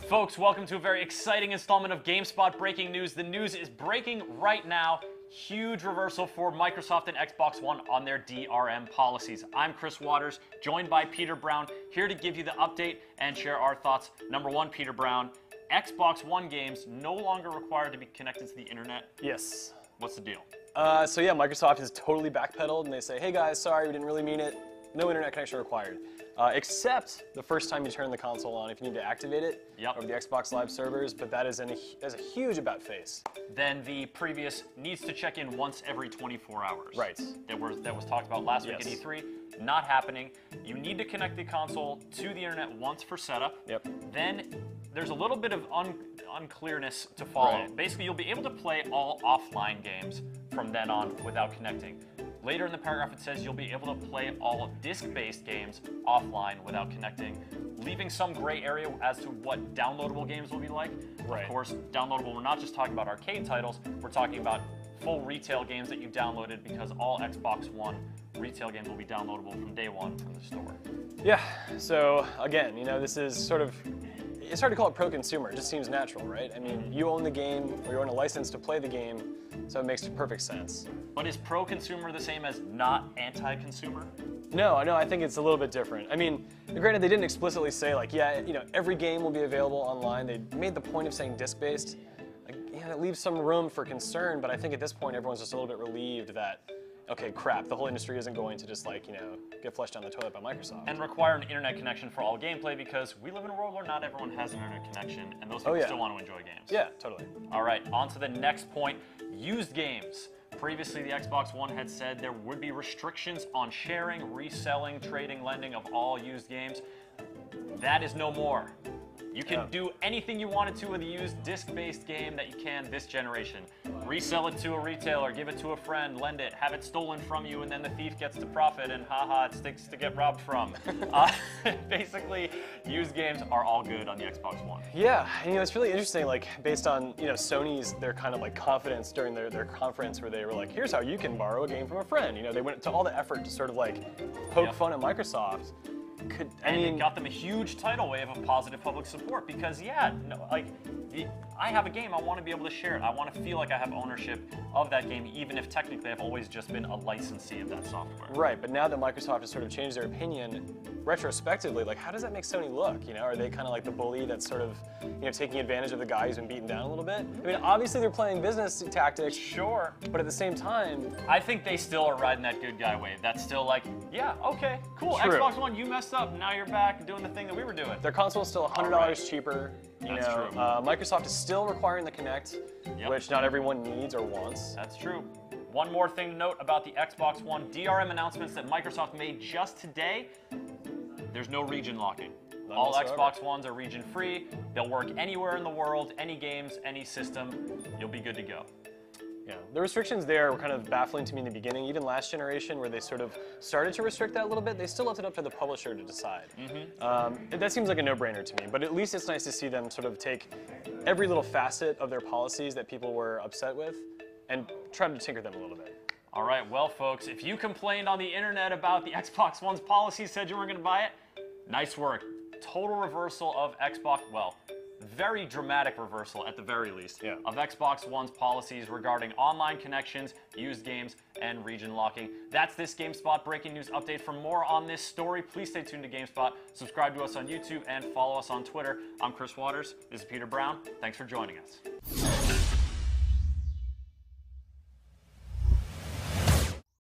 Folks, welcome to a very exciting installment of GameSpot Breaking News. The news is breaking right now. Huge reversal for Microsoft and Xbox One on their DRM policies. I'm Chris Waters, joined by Peter Brown, here to give you the update and share our thoughts. Number one, Peter Brown, Xbox One games no longer required to be connected to the internet. Yes. What's the deal? So yeah, Microsoft has totally backpedaled and they say, hey guys, sorry, we didn't really mean it. No internet connection required. Except the first time you turn the console on if you need to activate it over the Xbox Live servers, but that is a huge about face. Then the previous needs to check in once every 24 hours. Right. That was talked about last week at E3. Not happening. You need to connect the console to the internet once for setup. Yep. Then there's a little bit of unclearness to follow. Right. Basically, you'll be able to play all offline games from then on without connecting. Later in the paragraph, it says you'll be able to play all disc-based games offline without connecting, leaving some gray area as to what downloadable games will be like. Right. Of course, downloadable, we're not just talking about arcade titles, we're talking about full retail games that you downloaded, because all Xbox One retail games will be downloadable from day one from the store. Yeah, so again, you know, this is sort of, it's hard to call it pro-consumer, it just seems natural, right? I mean, you own the game, or you own a license to play the game, so it makes perfect sense. But is pro-consumer the same as not anti-consumer? No, I think it's a little bit different. I mean, granted, they didn't explicitly say, like, yeah, you know, every game will be available online. They made the point of saying disc-based. Like, yeah, it leaves some room for concern, but I think at this point, everyone's just a little bit relieved that, okay, crap, the whole industry isn't going to just, like, you know, get flushed down the toilet by Microsoft. And require an internet connection for all gameplay, because we live in a world where not everyone has an internet connection, and those people still want to enjoy games. Yeah, totally. All right, on to the next point, used games. Previously, the Xbox One had said there would be restrictions on sharing, reselling, trading, lending of all used games. That is no more. You can do anything you wanted to with a used disc-based game that you can this generation. Resell it to a retailer, give it to a friend, lend it, have it stolen from you, and then the thief gets to profit, and haha, it sticks to get robbed from. Basically, used games are all good on the Xbox One. Yeah, and, you know, it's really interesting, like, based on, you know, Sony's, their kind of, like, confidence during their conference where they were like, here's how you can borrow a game from a friend. You know, they went to all the effort to sort of, like, poke fun at Microsoft. It got them a huge tidal wave of positive public support, because I have a game, I want to be able to share it. I want to feel like I have ownership of that game, even if technically I've always just been a licensee of that software. Right, but now that Microsoft has sort of changed their opinion, retrospectively, like, how does that make Sony look? You know, are they kind of like the bully that's sort of, you know, taking advantage of the guy who's been beaten down a little bit? I mean, obviously they're playing business tactics. Sure. But at the same time, I think they still are riding that good guy wave. That's still like, yeah, okay, cool. True. Xbox One, you messed up. Now you're back doing the thing that we were doing. their console is still $100 cheaper. That's true. Microsoft is still requiring the Kinect, which not everyone needs or wants. That's true. One more thing to note about the Xbox One DRM announcements that Microsoft made just today. There's no region locking. All Xbox Ones are region free. They'll work anywhere in the world, any games, any system. You'll be good to go. Yeah, the restrictions there were kind of baffling to me in the beginning. Even last generation, where they sort of started to restrict that a little bit, they still left it up to the publisher to decide. That seems like a no-brainer to me, but at least it's nice to see them sort of take every little facet of their policies that people were upset with and try to tinker them a little bit. All right, well, folks, if you complained on the internet about the Xbox One's policies, said you weren't going to buy it, nice work. Total reversal of Xbox, well, very dramatic reversal at the very least of Xbox One's policies regarding online connections, used games, and region locking. That's this GameSpot Breaking News update. For more on this story, please stay tuned to GameSpot. Subscribe to us on YouTube and follow us on Twitter. I'm Chris Waters. This is Peter Brown. Thanks for joining us.